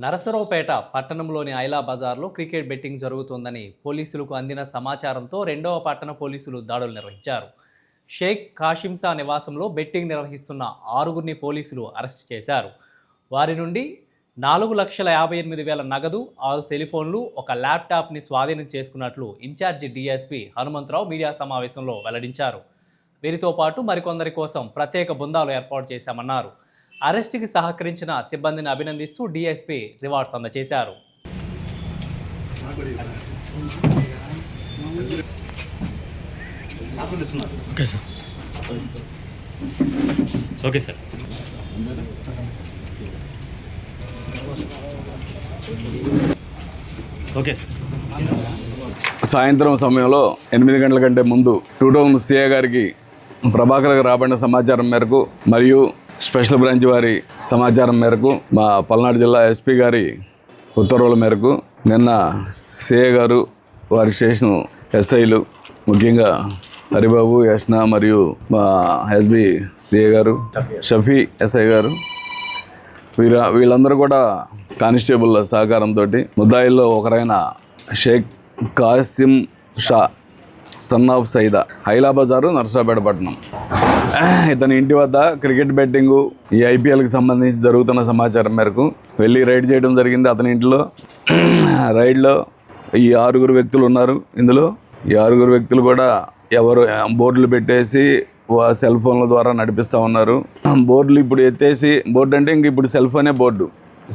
నరసరావుపేట పట్టణంలోని ఐలా బజార్లో cricket betting జరుగుతోందని పోలీసులకు అందిన సమాచారంతో రెండవ పట్టణ పోలీసులు దాడులు నిర్వహించారు. షేక్ కాషింషా నివాసంలో బెట్టింగ్ నిర్వహిస్తున్న 6గురిని పోలీసులు అరెస్ట్ చేశారు. వారి నుండి 4,58,000 నగదు, 6 సెల్ఫోన్లు, ఒక ల్యాప్టాప్ని స్వాధీనం చేసుకున్నట్లు ఇన్ఛార్జి డీఎస్పీ హనుమంతరావు మీడియా సమావేశంలో వెల్లడించారు. వీరితో పాటు మరికొందరి కోసం ప్రత్యేక బృందాలు ఏర్పాటు చేశామన్నారు. అరెస్టుకి సహకరించిన సిబ్బందిని అభినందిస్తూ డీఎస్పీ రివార్డ్స్ అందజేశారు. సాయంత్రం సమయంలో 8 గంటల కంటే ముందు 2 టౌన్ సిఐ గారికి ప్రభాకర్కి రాబడిన సమాచారం మేరకు మరియు స్పెషల్ బ్రాంచ్ వారి సమాచారం మేరకు మా పల్నాడు జిల్లా ఎస్పీ గారి ఉత్తర్వుల మేరకు నిన్న సిఐ గారు వారి స్టేషన్ ఎస్ఐలు ముఖ్యంగా హరిబాబు, యష్నా మరియు మా ఎస్బి సిఐ గారు, షఫీ ఎస్ఐ గారు వీళ్ళందరూ కూడా కానిస్టేబుల్ సహకారంతో ముద్దాయిల్లో ఒకరైన షేక్ కాషింషా సన్ ఆఫ్ సైదా, ఐలా బజారు, నరసరావుపేట పట్టణం, ఇతని ఇంటి వద్ద క్రికెట్ బెట్టింగు ఈ ఐపీఎల్కి సంబంధించి జరుగుతున్న సమాచారం మేరకు వెళ్ళి రైడ్ చేయడం జరిగింది. అతని ఇంట్లో రైడ్లో ఈ 6గురు వ్యక్తులు ఉన్నారు. ఇందులో ఈ 6గురు వ్యక్తులు కూడా ఎవరు బోర్డులు పెట్టేసి సెల్ ఫోన్ల ద్వారా నడిపిస్తూ ఉన్నారు. బోర్డులు ఇప్పుడు ఎత్తేసి, బోర్డు అంటే ఇంక ఇప్పుడు సెల్ ఫోనే బోర్డు,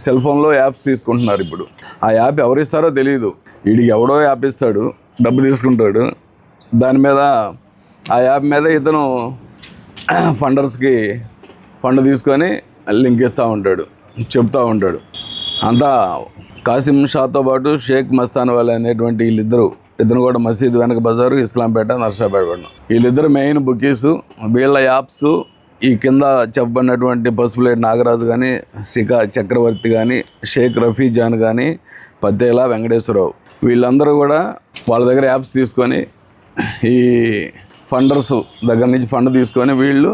సెల్ ఫోన్లో యాప్స్ తీసుకుంటున్నారు. ఇప్పుడు ఆ యాప్ ఎవరిస్తారో తెలియదు. వీడికి ఎవడో యాప్ ఇస్తాడు, డబ్బు తీసుకుంటాడు. దాని మీద ఆ యాప్ మీద ఇతను ఫండర్స్కి ఫండ్ తీసుకొని లింక్ ఇస్తూ ఉంటాడు, చెప్తూ ఉంటాడు. అంతా కాషింషాతో పాటు షేక్ మస్తాన్ వాలీ అనేటువంటి ఇతను కూడా మసీద్ వెనక బజారు, ఇస్లాంపేట, నరసరావుపేట పట్టణం. వీళ్ళిద్దరు మెయిన్ బుకీసు. వీళ్ళ యాప్స్ ఈ కింద చెప్పబడినటువంటి పసుపులేటి నాగరాజు కానీ, సికా చక్రవర్తి కానీ, షేక్ రఫీజాన్ కానీ, పతేలా వెంకటేశ్వరరావు, వీళ్ళందరూ కూడా వాళ్ళ దగ్గర యాప్స్ తీసుకొని ఈ ఫండర్స్ దగ్గర నుంచి ఫండ్ తీసుకొని వీళ్ళ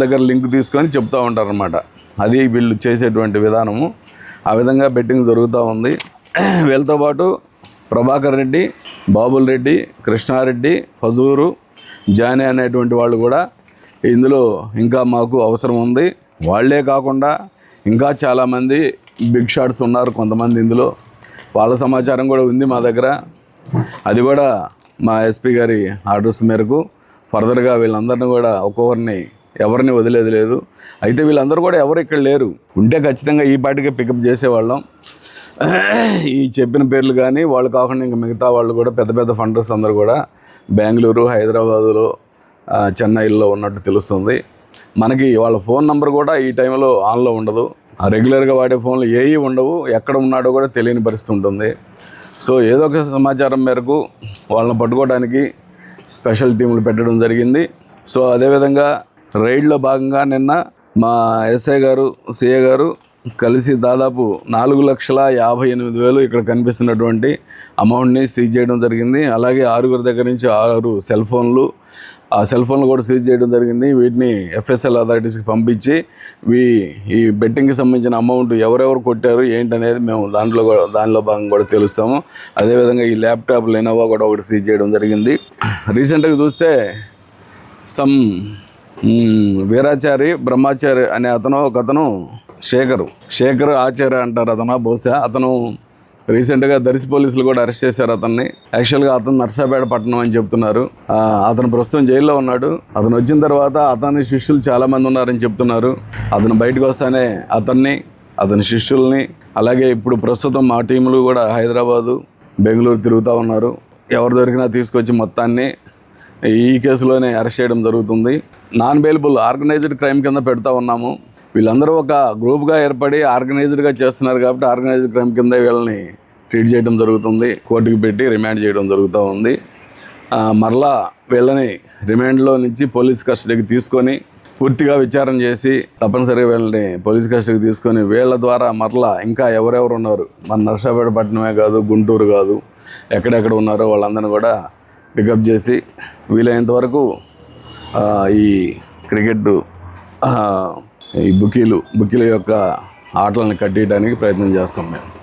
దగ్గర లింక్ తీసుకొని చెప్తూ ఉంటారు అన్నమాట. అది వీళ్ళు చేసేటువంటి విధానము. ఆ విధంగా బెట్టింగ్ జరుగుతూ ఉంది. వీళ్ళతో పాటు ప్రభాకర్ రెడ్డి, బాబుల్ రెడ్డి, కృష్ణారెడ్డి, ఫజూరు, జానీ అనేటువంటి వాళ్ళు కూడా ఇందులో ఇంకా మాకు అవసరం ఉంది. వాళ్ళే కాకుండా ఇంకా చాలామంది బిగ్ షాట్స్ ఉన్నారు కొంతమంది ఇందులో. వాళ్ళ సమాచారం కూడా ఉంది మా దగ్గర. అది కూడా మా ఎస్పీ గారి ఆర్డర్స్ మేరకు ఫర్దర్గా వీళ్ళందరినీ కూడా ఒక్కొక్కరిని ఎవరిని వదిలేదు లేదు. అయితే వీళ్ళందరూ కూడా ఎవరు ఇక్కడ లేరు. ఉంటే ఖచ్చితంగా ఈ పాటికే పికప్ చేసేవాళ్ళం. ఈ చెప్పిన పేర్లు కానీ వాళ్ళు కాకుండా ఇంకా మిగతా వాళ్ళు కూడా పెద్ద పెద్ద ఫండర్స్ అందరూ కూడా బెంగళూరు, హైదరాబాదులో, చెన్నైలో ఉన్నట్టు తెలుస్తుంది. మనకి వాళ్ళ ఫోన్ నెంబర్ కూడా ఈ టైంలో ఆన్లో ఉండదు. రెగ్యులర్గా వాడే ఫోన్లు ఏవి ఉండవు. ఎక్కడ ఉన్నాడో కూడా తెలియని పరిస్థితి ఉంటుంది. సో ఏదో ఒక సమాచారం మేరకు వాళ్ళని పట్టుకోవడానికి స్పెషల్ టీములు పెట్టడం జరిగింది. సో అదేవిధంగా రైడ్లో భాగంగా నిన్న మా ఎస్ఐ గారు, సిఐ గారు కలిసి దాదాపు 4,58,000 ఇక్కడ కనిపిస్తున్నటువంటి అమౌంట్ని సీజ్ చేయడం జరిగింది. అలాగే 6గురి దగ్గర నుంచి 6 సెల్ ఫోన్లు, ఆ సెల్ ఫోన్లు కూడా సీజ్ చేయడం జరిగింది. వీటిని ఎఫ్ఎస్ఎల్ అథారిటీస్కి పంపించి ఈ బెట్టింగ్కి సంబంధించిన అమౌంట్ ఎవరెవరు కొట్టారు ఏంటనేది మేము దానిలో భాగంగా కూడా తెలుస్తాము. అదేవిధంగా ఈ ల్యాప్టాప్ లెనోవా కూడా ఒకటి సీజ్ చేయడం జరిగింది. రీసెంట్గా చూస్తే వీరాచారి బ్రహ్మాచారి అనే ఒకతను శేఖర్ ఆచార్య అంటారు బహుశా అతను రీసెంట్గా దర్శి పోలీసులు కూడా అరెస్ట్ చేశారు అతన్ని. యాక్చువల్గా అతను నరసరావుపేట పట్టణం అని చెప్తున్నారు. అతను ప్రస్తుతం జైల్లో ఉన్నాడు. అతను వచ్చిన తర్వాత అతని శిష్యులు చాలామంది ఉన్నారని చెప్తున్నారు. అతను బయటకు వస్తానే అతని శిష్యుల్ని, అలాగే ఇప్పుడు ప్రస్తుతం మా టీములు కూడా హైదరాబాదు, బెంగళూరు తిరుగుతూ ఉన్నారు. ఎవరు దొరికినా తీసుకొచ్చి మొత్తాన్ని ఈ కేసులోనే అరెస్ట్ చేయడం జరుగుతుంది. నాన్ బెయిలబుల్ ఆర్గనైజ్డ్ క్రైమ్ కింద పెడతా ఉన్నాము. వీళ్ళందరూ ఒక గ్రూప్గా ఏర్పడి ఆర్గనైజ్డ్గా చేస్తున్నారు కాబట్టి ఆర్గనైజ్డ్ క్రైమ్ కింద వీళ్ళని ట్రీట్ చేయడం జరుగుతుంది. కోర్టుకి పెట్టి రిమాండ్ చేయడం జరుగుతూ ఉంది. మరలా వీళ్ళని రిమాండ్లో నుంచి పోలీస్ కస్టడీకి తీసుకొని పూర్తిగా విచారణ చేసి తప్పనిసరిగా వీళ్ళని పోలీస్ కస్టడీకి తీసుకొని వీళ్ళ ద్వారా మరలా ఇంకా ఎవరెవరు ఉన్నారు, మన నరసరావుపేట పట్టణమే కాదు, గుంటూరు కాదు, ఎక్కడెక్కడ ఉన్నారో వాళ్ళందరినీ కూడా పికప్ చేసి వీలైనంత వరకు ఈ క్రికెట్ ఈ బుకీల యొక్క ఆటలను కట్టియడానికి ప్రయత్నం చేస్తాం మేము.